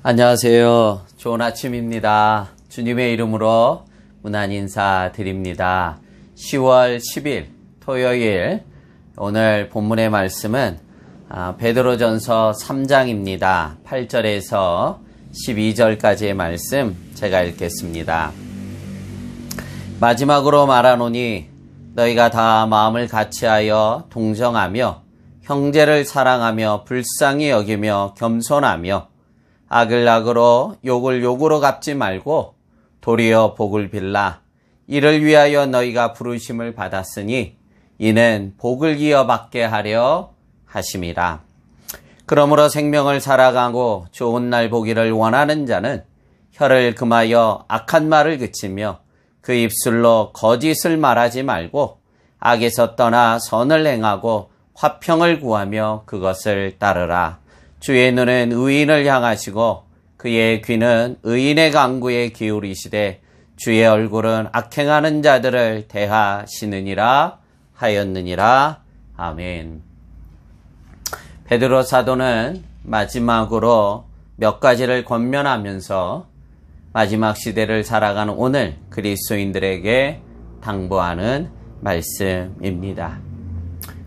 안녕하세요. 좋은 아침입니다. 주님의 이름으로 문안 인사 드립니다. 10월 10일 토요일 오늘 본문의 말씀은 베드로전서 3장입니다. 8절에서 12절까지의 말씀 제가 읽겠습니다. 마지막으로 말하노니 너희가 다 마음을 같이하여 동정하며 형제를 사랑하며 불쌍히 여기며 겸손하며 악을 악으로 욕을 욕으로 갚지 말고 도리어 복을 빌라. 이를 위하여 너희가 부르심을 받았으니 이는 복을 이어받게 하려 하심이라. 그러므로 생명을 살아가고 좋은 날 보기를 원하는 자는 혀를 금하여 악한 말을 그치며 그 입술로 거짓을 말하지 말고 악에서 떠나 선을 행하고 화평을 구하며 그것을 따르라. 주의 눈은 의인을 향하시고 그의 귀는 의인의 간구에 기울이시되 주의 얼굴은 악행하는 자들을 대하시느니라 하였느니라. 아멘. 베드로 사도는 마지막으로 몇 가지를 권면하면서 마지막 시대를 살아가는 오늘 그리스도인들에게 당부하는 말씀입니다.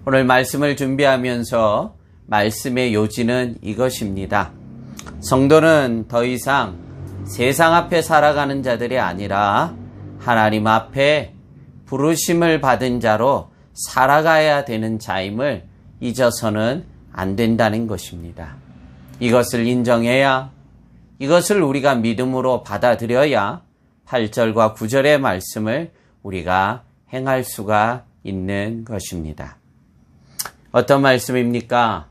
오늘 말씀을 준비하면서 말씀의 요지는 이것입니다. 성도는 더 이상 세상 앞에 살아가는 자들이 아니라 하나님 앞에 부르심을 받은 자로 살아가야 되는 자임을 잊어서는 안 된다는 것입니다. 이것을 인정해야, 이것을 우리가 믿음으로 받아들여야 8절과 9절의 말씀을 우리가 행할 수가 있는 것입니다. 어떤 말씀입니까?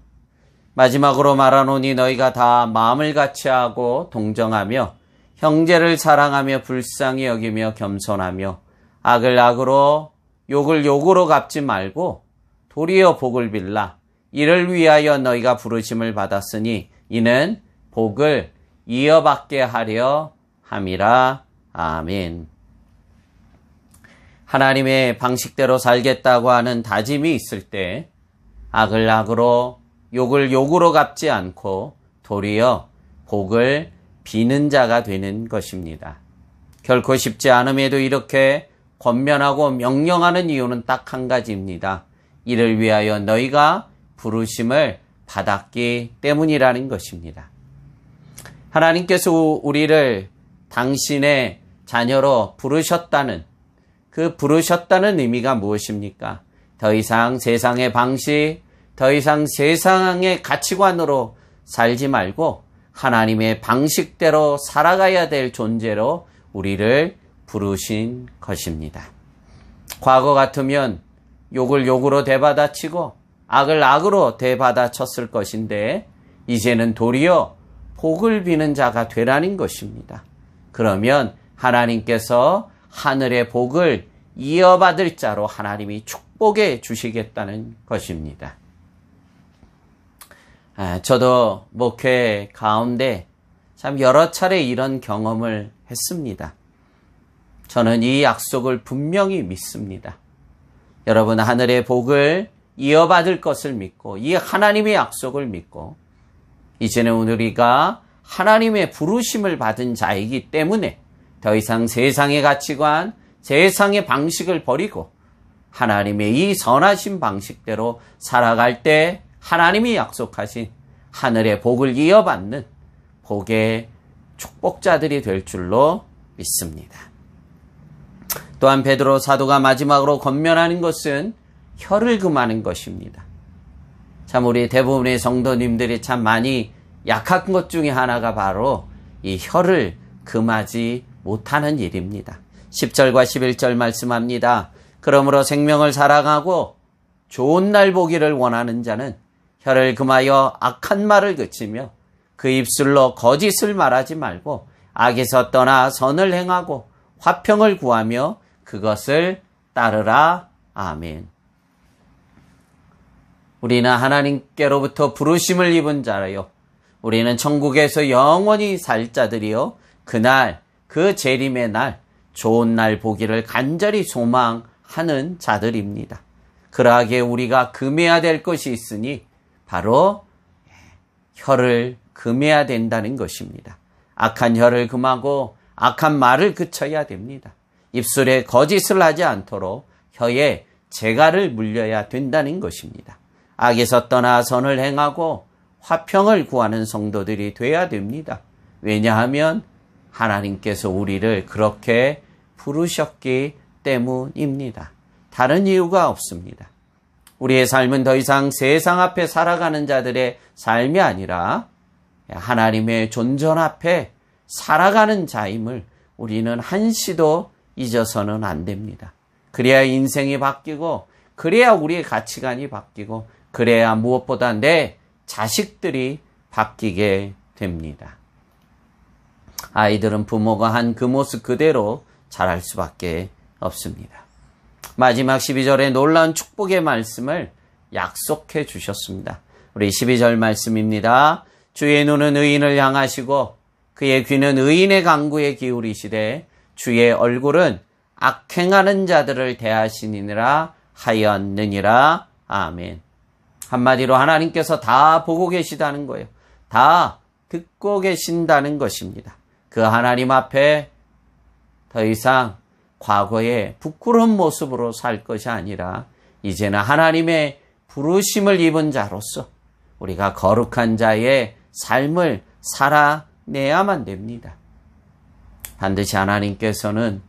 마지막으로 말하노니 너희가 다 마음을 같이하고 동정하며 형제를 사랑하며 불쌍히 여기며 겸손하며 악을 악으로 욕을 욕으로 갚지 말고 도리어 복을 빌라. 이를 위하여 너희가 부르심을 받았으니 이는 복을 이어받게 하려 함이라. 아멘. 하나님의 방식대로 살겠다고 하는 다짐이 있을 때 악을 악으로 욕을 욕으로 갚지 않고 도리어 복을 비는 자가 되는 것입니다. 결코 쉽지 않음에도 이렇게 권면하고 명령하는 이유는 딱 한 가지입니다. 이를 위하여 너희가 부르심을 받았기 때문이라는 것입니다. 하나님께서 우리를 당신의 자녀로 부르셨다는 그 부르셨다는 의미가 무엇입니까? 더 이상 세상의 방식, 더 이상 세상의 가치관으로 살지 말고 하나님의 방식대로 살아가야 될 존재로 우리를 부르신 것입니다. 과거 같으면 욕을 욕으로 되받아치고 악을 악으로 되받아쳤을 것인데 이제는 도리어 복을 비는 자가 되라는 것입니다. 그러면 하나님께서 하늘의 복을 이어받을 자로 하나님이 축복해 주시겠다는 것입니다. 저도 목회 가운데 참 여러 차례 이런 경험을 했습니다. 저는 이 약속을 분명히 믿습니다. 여러분, 하늘의 복을 이어받을 것을 믿고 이 하나님의 약속을 믿고 이제는 우리가 하나님의 부르심을 받은 자이기 때문에 더 이상 세상의 가치관, 세상의 방식을 버리고 하나님의 이 선하신 방식대로 살아갈 때 하나님이 약속하신 하늘의 복을 이어받는 복의 축복자들이 될 줄로 믿습니다. 또한 베드로 사도가 마지막으로 권면하는 것은 혀를 금하는 것입니다. 참 우리 대부분의 성도님들이 참 많이 약한 것 중에 하나가 바로 이 혀를 금하지 못하는 일입니다. 10절과 11절 말씀합니다. 그러므로 생명을 사랑하고 좋은 날 보기를 원하는 자는 혀를 금하여 악한 말을 그치며 그 입술로 거짓을 말하지 말고 악에서 떠나 선을 행하고 화평을 구하며 그것을 따르라. 아멘. 우리는 하나님께로부터 부르심을 입은 자라요. 우리는 천국에서 영원히 살 자들이요. 그날, 그 재림의 날, 좋은 날 보기를 간절히 소망하는 자들입니다. 그러하기에 우리가 금해야 될 것이 있으니 바로 혀를 금해야 된다는 것입니다. 악한 혀를 금하고 악한 말을 그쳐야 됩니다. 입술에 거짓을 하지 않도록 혀에 재갈을 물려야 된다는 것입니다. 악에서 떠나 선을 행하고 화평을 구하는 성도들이 돼야 됩니다. 왜냐하면 하나님께서 우리를 그렇게 부르셨기 때문입니다. 다른 이유가 없습니다. 우리의 삶은 더 이상 세상 앞에 살아가는 자들의 삶이 아니라 하나님의 존전 앞에 살아가는 자임을 우리는 한시도 잊어서는 안 됩니다. 그래야 인생이 바뀌고, 그래야 우리의 가치관이 바뀌고, 그래야 무엇보다 내 자식들이 바뀌게 됩니다. 아이들은 부모가 한 그 모습 그대로 자랄 수밖에 없습니다. 마지막 12절에 놀라운 축복의 말씀을 약속해 주셨습니다. 우리 12절 말씀입니다. 주의 눈은 의인을 향하시고 그의 귀는 의인의 간구에 기울이시되 주의 얼굴은 악행하는 자들을 대하시니라 하였느니라. 아멘. 한마디로 하나님께서 다 보고 계시다는 거예요. 다 듣고 계신다는 것입니다. 그 하나님 앞에 더 이상 과거의 부끄러운 모습으로 살 것이 아니라 이제는 하나님의 부르심을 입은 자로서 우리가 거룩한 자의 삶을 살아내야만 됩니다. 반드시 하나님께서는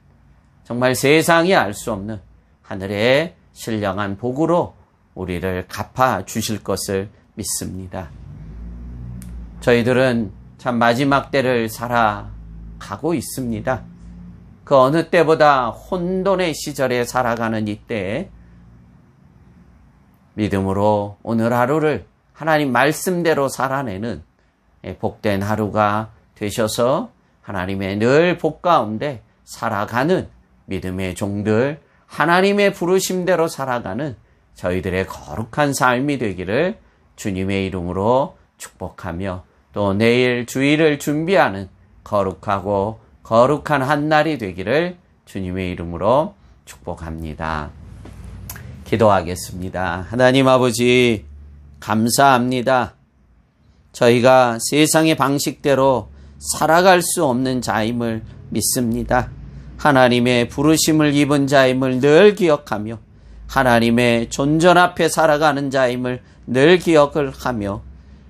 정말 세상이 알 수 없는 하늘의 신령한 복으로 우리를 갚아주실 것을 믿습니다. 저희들은 참 마지막 때를 살아가고 있습니다. 그 어느 때보다 혼돈의 시절에 살아가는 이때에 믿음으로 오늘 하루를 하나님 말씀대로 살아내는 복된 하루가 되셔서 하나님의 늘 복 가운데 살아가는 믿음의 종들, 하나님의 부르심대로 살아가는 저희들의 거룩한 삶이 되기를 주님의 이름으로 축복하며 또 내일 주일을 준비하는 거룩하고 거룩한 한 날이 되기를 주님의 이름으로 축복합니다. 기도하겠습니다. 하나님 아버지 감사합니다. 저희가 세상의 방식대로 살아갈 수 없는 자임을 믿습니다. 하나님의 부르심을 입은 자임을 늘 기억하며 하나님의 존전 앞에 살아가는 자임을 늘 기억을 하며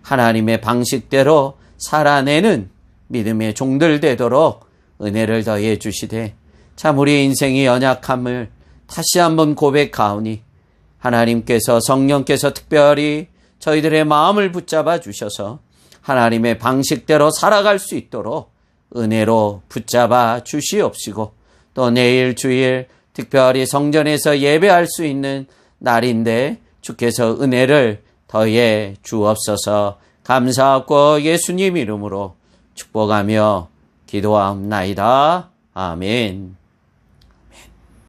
하나님의 방식대로 살아내는 믿음의 종들 되도록 은혜를 더해 주시되 참 우리 인생의 연약함을 다시 한번 고백하오니 하나님께서 성령께서 특별히 저희들의 마음을 붙잡아 주셔서 하나님의 방식대로 살아갈 수 있도록 은혜로 붙잡아 주시옵시고 또 내일 주일 특별히 성전에서 예배할 수 있는 날인데 주께서 은혜를 더해 주옵소서. 감사하고 예수님 이름으로 축복하며 기도하옵나이다. 아멘.